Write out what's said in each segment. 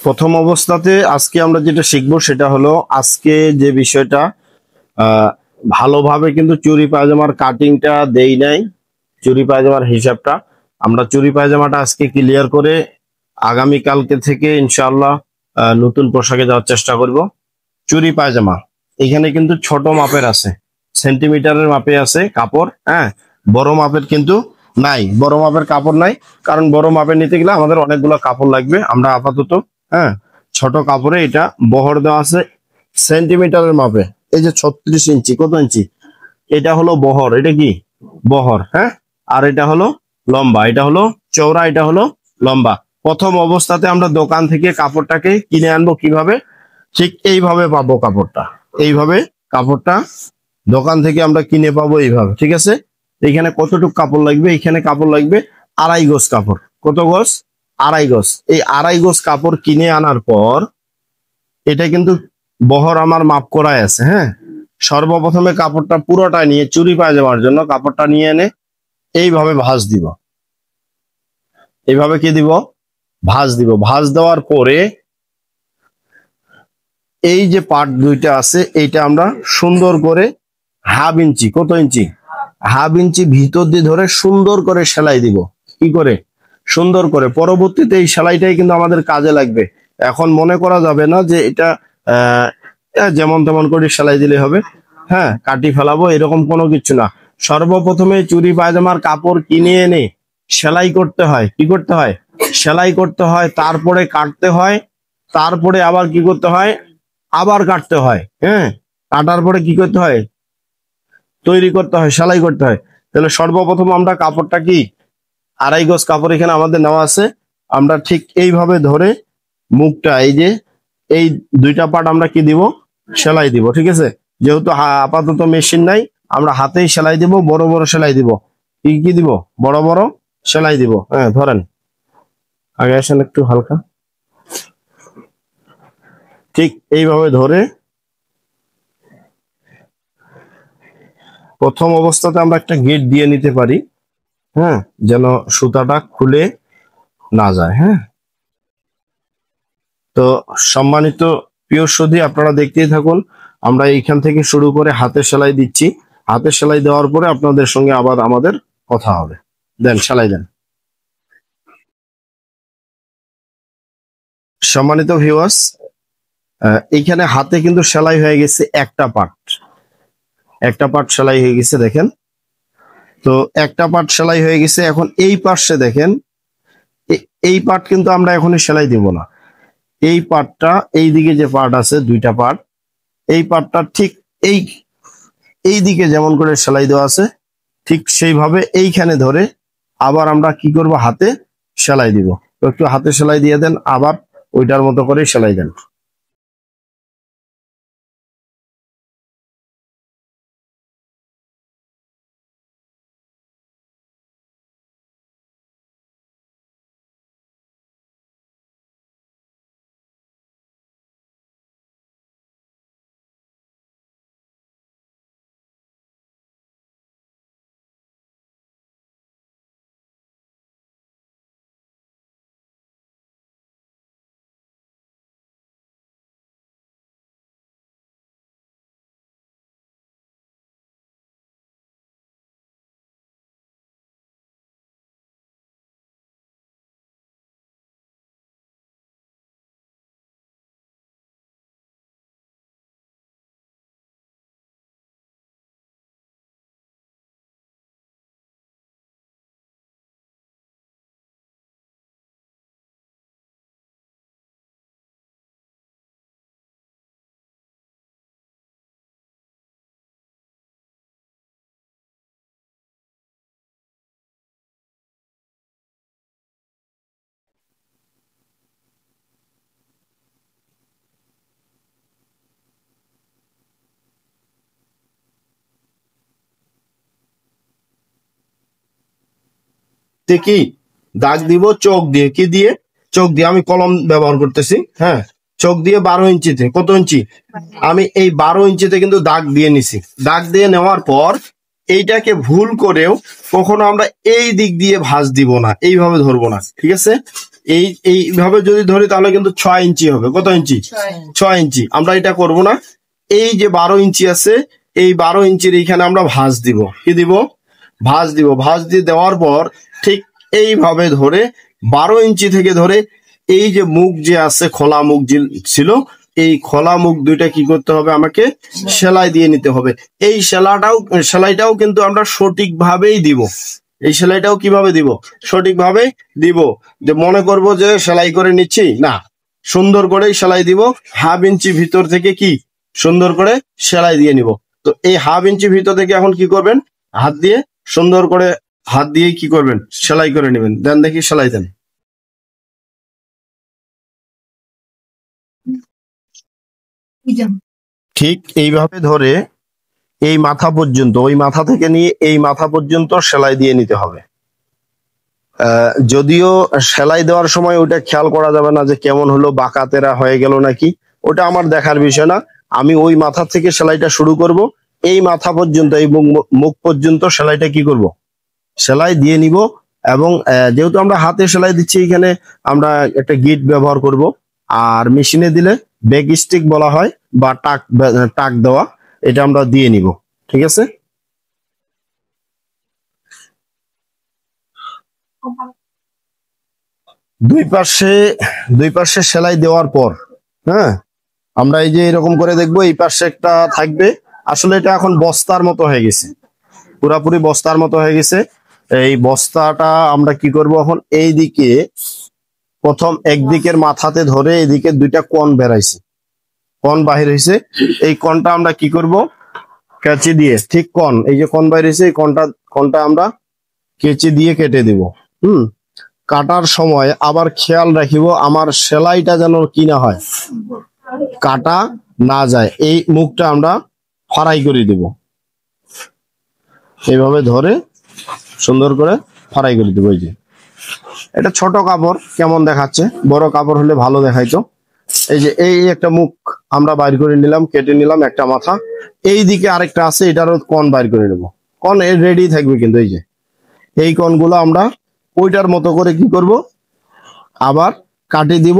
প্রথম অবস্থাতে আজকে আমরা যেটা শিখবো সেটা হলো আজকে যে বিষয়টা ভালোভাবে কিন্তু চুরি পায়জামার কাটিংটা দেই নাই, চুরি পায়জামার হিসাবটা আমরা চুরি পায়জামাটা আজকে ক্লিয়ার করে আগামী কালকে থেকে ইনশাআল্লাহ নতুন পোশাকে যাওয়ার চেষ্টা করব। চুরি পায়জামা এখানে কিন্তু ছোট মাপের আছে, সেন্টিমিটারের মাপে আছে কাপড়, হ্যাঁ, বড় মাপের কিন্তু নাই, বড় মাপের কাপড় নাই। কারণ বড় মাপের নিতে গেলে আমাদের অনেকগুলো কাপড় লাগবে। আমরা আপাতত হ্যাঁ ছোট কাপড়ে এটা বহর দেওয়া আছে সেন্টিমিটারের মাপে। এই যে 36 ইঞ্চি, কত ইঞ্চি? এটা হলো বহর, এটা কি বহর, হ্যাঁ। আর এটা হলো লম্বা, এটা হলো চওড়া, এটা হলো লম্বা। প্রথম অবস্থাতে আমরা দোকান থেকে কাপড়টাকে কিনে আনবো কিভাবে? ঠিক এইভাবে পাবো কাপড়টা, এইভাবে কাপড়টা দোকান থেকে আমরা কিনে পাবো এইভাবে, ঠিক আছে। এখানে কতটুকু কাপড় লাগবে? এখানে কাপড় লাগবে 2.5 গজ কাপড়। কত গজ? 2.5 গজ। এই 2.5 গজ কাপড় কিনে আনার পর এটা কিন্তু বহর আমার মাপ করাই আছে, হ্যাঁ। সর্বপ্রথমে কাপড়টা পুরোটা নিয়ে চুরি পায়জামার জন্য কাপড়টা নিয়ে এনে এইভাবে ভাঁজ দিব, এইভাবে কি দিব? ভাঁজ দিব। ভাঁজ দেওয়ার পরে এই যে পার্ট দুইটা আছে এইটা আমরা সুন্দর করে হাফ ইঞ্চি, কত ইঞ্চি? হাফ ইঞ্চি ভিতর দিয়ে ধরে সুন্দর করে সেলাই দিব। কি করে? সুন্দর করে। পরবর্তীতে এই সেলাইটাই কিন্তু আমাদের কাজে লাগবে। এখন মনে করা যাবে না যে এটা যেমন তেমন করে সেলাই দিলে হবে, হ্যাঁ, কাটি ফেলাবো, এরকম কোনো কিছু না। সর্বপ্রথমে চুরি পায়জামার কাপড় কিনে এনে সেলাই করতে হয়। কি করতে হয়? সেলাই করতে হয়, তারপরে কাটতে হয়, তারপরে আবার কি করতে হয়? আবার কাটতে হয়, হ্যাঁ। কাটার পরে কি করতে হয়? তৈরি করতে হয়, সেলাই করতে হয়। তাহলে সর্বপ্রথম আমরা কাপড়টা কি 2.5 গজ কাপড় এখানে আমাদের নেওয়া আছে। আমরা ঠিক এইভাবে ধরে মুখটা, এই যে এই দুইটা পার্ট আমরা কি দিব? সেলাই দিব, ঠিক আছে। যেহেতু আপাতত মেশিন নাই, আমরা হাতেই সেলাই দিব, বড় বড় সেলাই দিব। কি কি দিব? বড় বড় সেলাই দিব, হ্যাঁ। ধরেন, আগে আসেন একটু হালকা, ঠিক এইভাবে ধরে প্রথম অবস্থাতে আমরা একটা গেট দিয়ে নিতে পারি, হ্যাঁ, যেন সুতাটা খুলে না যায়, হ্যাঁ। তো সম্মানিত প্রিয় সুধী, আপনারা দেখতেই থাকুন। আমরা এইখান থেকে শুরু করে হাতে সেলাই দিচ্ছি। হাতে সেলাই দেওয়ার পরে আপনাদের সঙ্গে আবার আমাদের কথা হবে। দেন, সেলাই দেন। সম্মানিত ভিউয়ার্স, এইখানে হাতে কিন্তু সেলাই হয়ে গেছে একটা পার্ট, একটা পার্ট সেলাই হয়ে গেছে, দেখেন। তো একটা পার্ট সেলাই হয়ে গেছে। এখন এই পার্শ্বে দেখেন, এই পার্ট কিন্তু আমরা এখনই সেলাই দিব না। এই পার্টটা, এই দিকে যে পার্ট আছে, দুইটা পার্ট, এই পার্টটা ঠিক এই এই দিকে যেমন করে সেলাই দেওয়া আছে ঠিক সেইভাবে এইখানে ধরে আবার আমরা কি করব? হাতে সেলাই দিব। তো একটু হাতে সেলাই দিয়ে দেন, আবার ওইটার মতো করে সেলাই দেন। কি দাগ দিব? চোখ দিয়ে। কি দিয়ে? চোখ দিয়ে। আমি কলম ব্যবহার করতেছি, হ্যাঁ। চোখ দিয়ে 12 ইঞ্চিতে, কত ইঞ্চি? আমি এই 12 ইঞ্চিতে কিন্তু দাগ দিয়ে নিছি। দাগ দিয়ে নেওয়ার পর এইটাকে ভুল করেও কখনো আমরা এই দিক দিয়ে ভাঁজ দিব না, এইভাবে ধরবো না, ঠিক আছে। এইভাবে যদি ধরি তাহলে কিন্তু 6 ইঞ্চি হবে। কত ইঞ্চি? 6 ইঞ্চি। আমরা এটা করব না, এই যে 12 ইঞ্চি আছে, এই 12 ইঞ্চির এইখানে আমরা ভাঁজ দিব। কি দিব? ভাঁজ দিব। ভাঁজ দিয়ে দেওয়ার পর ঠিক এইভাবে ধরে 12 ইঞ্চি থেকে ধরে এই যে মুখ যে আছে, খোলা মুখ যে ছিল, এই খোলা মুখ দুইটা কি করতে হবে? আমাকে সেলাই দিয়ে নিতে হবে। এই সেলাইটাও কিন্তু আমরা সঠিকভাবেই দিব। এই সেলাইটাও কিভাবে দিব? সঠিকভাবে দিব। যে মনে করব যে সেলাই করে নিচ্ছি না, সুন্দর করে সেলাই দিব। হাফ ইঞ্চি ভিতর থেকে কি সুন্দর করে সেলাই দিয়ে নিব। তো এই হাফ ইঞ্চি ভিতর থেকে এখন কি করবেন? হাত দিয়ে সুন্দর করে হাত দিয়ে কি করবেন? সেলাই করে নেবেন। দেন দেখি, সেলাই দেন। ঠিক এইভাবে ধরে এই মাথা পর্যন্ত, ওই মাথা থেকে নিয়ে এই মাথা পর্যন্ত সেলাই দিয়ে নিতে হবে। যদিও সেলাই দেওয়ার সময় ওটা খেয়াল করা যাবে না যে কেমন হলো, বাঁকা তেরা হয়ে গেল নাকি, ওটা আমার দেখার বিষয় না। আমি ওই মাথা থেকে সেলাইটা শুরু করব, এই মাথা পর্যন্ত, এই মুখ পর্যন্ত সেলাইটা কি করব? সেলাই দিয়ে নিব। এবং যেহেতু আমরা হাতে সেলাই দিচ্ছি, এখানে আমরা একটা গিট ব্যবহার করব। আর মেশিনে দিলে ব্যাক স্টিক বলা হয়, বা টাক দেওয়া, এটা আমরা দিয়ে নিব। ঠিক আছে? দুই পাশে সেলাই দেওয়ার পর, হ্যাঁ, আমরা এই যে এরকম করে দেখবো, এই পাশে একটা থাকবে। আসলে এটা এখন বস্তার মতো হয়ে গেছে, পুরাপুরি বস্তার মতো হয়ে গেছে। এই বস্তাটা আমরা কি করব? এখন এই দিকে প্রথম একদিকের মাথাতে ধরে এইদিকে দুইটা কোণ বেরাইছে, কোণ বাহির হয়েছে। এই কোণটা আমরা কি করব? কেচি দিয়ে, ঠিক কোণ, এই যে কোণ বাইর হয়েছে, এই কোণটা আমরা কেচি দিয়ে কেটে দিব। কাটার সময় আবার খেয়াল রাখিব আমার সেলাইটা যেন কি না হয়, কাটা না যায়। এই মুখটা আমরা ফাড়াই করে দিব, এইভাবে ধরে সুন্দর করে ফাড়াই করে দিব। এই যে এটা ছোট কাপড় কেমন দেখাচ্ছে, বড় কাপড় হলে ভালো দেখাইতো। এই যে এই একটা মুখ আমরা বাইর করে নিলাম, কেটে নিলাম একটা মাথা। এই দিকে আরেকটা আছে, এটারও কোণ বাইর করে নেব। কোণ রেডি থাকবে কিন্তু। এই যে এই কোণগুলো আমরা ওইটার মতো করে কি করব? আবার কাটি দিব।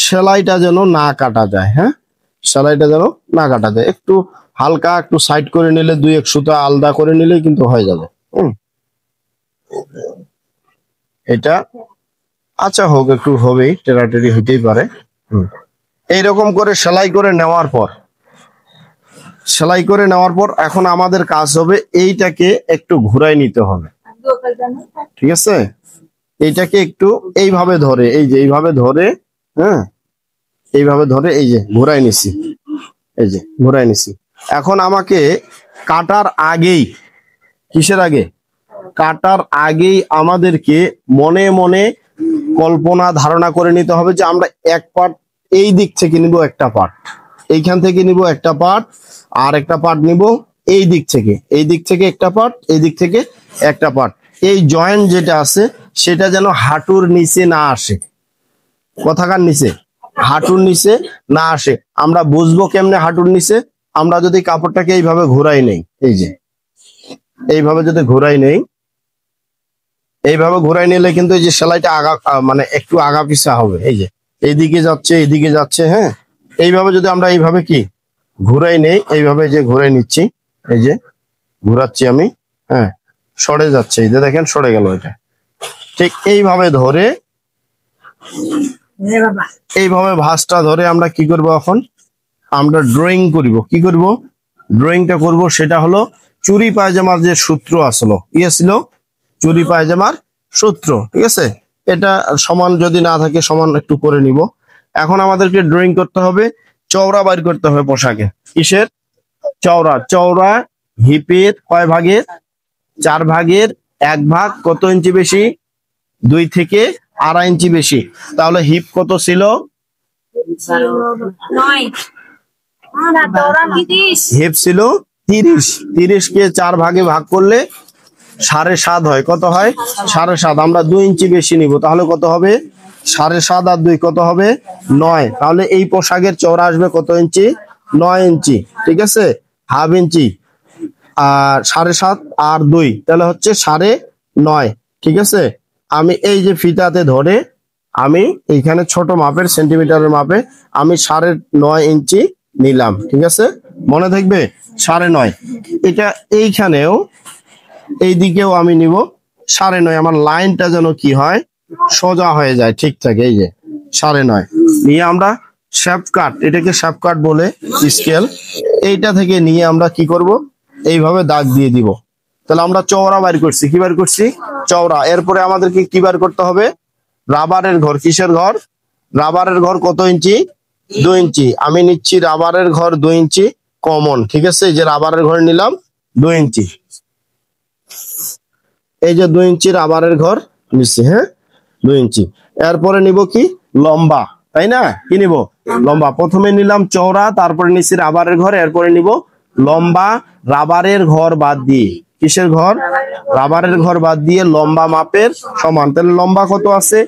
সেলাইটা যেন না কাটা যায়, হ্যাঁ, সেলাইটা যেন না কাটা যায়। একটু হালকা একটু সাইড করে নিলে, 2-1 সুতা আলাদা করে নিলেই কিন্তু হয়ে যাবে। এটা আচ্ছা হোক, একটু হবেই, টেরাটেরি হইতেই পারে। এইরকম করে সেলাই করে নেওয়ার পর এখন আমাদের কাজ হবে এইটাকে একটু ঘুরাই নিতে হবে। ঠিক আছে? এইটাকে একটু এইভাবে ধরে, এই যে এইভাবে ধরে, হ্যাঁ, এইভাবে ধরে, এই যে ঘুরাই নিছি, এই যে ঘুরাই নিছি। এখন আমাকে কাটার আগেই, কিসের আগে? কাটার আগেই আমাদেরকে মনে মনে কল্পনা ধারণা করে নিতে হবে যে আমরা এক পার্ট এই দিক থেকে নিব, একটা পার্ট এইখান থেকে নিব, একটা পার্ট, আর একটা পার্ট নিব এই দিক থেকে, একটা পার্ট, এই দিক থেকে একটা পার্ট। এই জয়েন্ট যেটা আছে সেটা যেন হাঁটুর নিচে না আসে। কথাকার নিচে, হাঁটুর নিচে না আসে। আমরা বুঝবো কেমনে হাঁটুর নিচে? আমরা যদি কাপড়টাকে এইভাবে ঘোরাই নেই, এই যে এইভাবে যদি ঘোরাই নেই, এইভাবে ঘোরাই নিলে কিন্তু এই যে সেলাইটা মানে একটু আগা পিছা হবে। এই যে এইদিকে যাচ্ছে, এইদিকে যাচ্ছে, হ্যাঁ। এইভাবে যদি আমরা এইভাবে কি ঘুরাই নেই, এইভাবে যে ঘুরাই নিচ্ছি, এই যে ঘুরাচ্ছি আমি, হ্যাঁ, সরে যাচ্ছে, এই যে দেখেন সরে গেল। এটা ঠিক এইভাবে ধরে, এইভাবে ভাঁজটা ধরে আমরা কি করব? এখন আমরা ড্রয়িং করব। কি করব? ড্রয়িংটা করব। সেটা হলো চুরি পায়জামার যে সূত্র আসলো, ছিল চুরি পায়জামার সূত্র। ঠিক আছে? এটা সমান যদি না থাকে, সমান একটু করে নিব। এখন আমাদেরকে ড্রয়িং করতে হবে, চওড়া বাইর করতে হবে পোশাকে। কিসের চওড়া? চওড়া হিপের কয় ভাগের? 4 ভাগের 1 ভাগ। কত ইঞ্চি বেশি? 2 থেকে 2.5 ইঞ্চি বেশি। তাহলে হিপ কত ছিল? হিপ ছিল 30। 30 কে 4 ভাগে ভাগ করলে 7.5 হয়। কত হয়? 7.5। আমরা 2 ইঞ্চি বেশি নিব, তাহলে কত হবে? 7.5 আর 2 কত হবে? 9। তাহলে এই পোশাকের চওড়া আসবে কত ইঞ্চি? 9 ইঞ্চি। ঠিক আছে? হাফ ইঞ্চি আর 7.5 আর 2 তাহলে হচ্ছে 9.5। ঠিক আছে? আমি এই যে ফিতাতে ধরে আমি এইখানে ছোট মাপের সেন্টিমিটারের মাপে আমি 9.5 ইঞ্চি নিলাম, ঠিক আছে, মনে থাকবে 9.5। এটা এইখানেও এই দিকেও আমি নিব 9.5, আমার লাইনটা যেন কি হয়, সোজা হয়ে যায় ঠিকঠাক। এই যে 9.5 নিয়ে আমরা শেপ কাট, এটাকে শেপ কাট বলে স্কেল, এইটা থেকে নিয়ে আমরা কি করব, এইভাবে দাগ দিয়ে দিব। তাহলে আমরা চওড়া বাইর করছি, কি বাইর করছি, চওড়া। এরপরে আমাদেরকে কি বার করতে হবে, রাবারের ঘর। কিসের ঘর, রাবারের ঘর কত ইঞ্চি, 2 ইঞ্চি। আমি নিচ্ছি রাবারের ঘর 2 ইঞ্চি কমন, ঠিক আছে, এই যে রাবারের ঘর নিলাম 2 ইঞ্চি, এই যে 2 ইঞ্চি রাবারের ঘর নিচ্ছি, হ্যাঁ 2 ইঞ্চি। এরপরে নিব কি, লম্বা, তাই না, কি নিব, লম্বা। প্রথমে নিলাম চওড়া, তারপরে নিচ্ছি রাবারের ঘর, এরপরে নিব লম্বা। রাবারের ঘর বাদ দিয়ে, কিসের ঘর, রাবারের ঘর বাদ দিয়ে লম্বা মাপের সমান। তাহলে লম্বা কত আছে,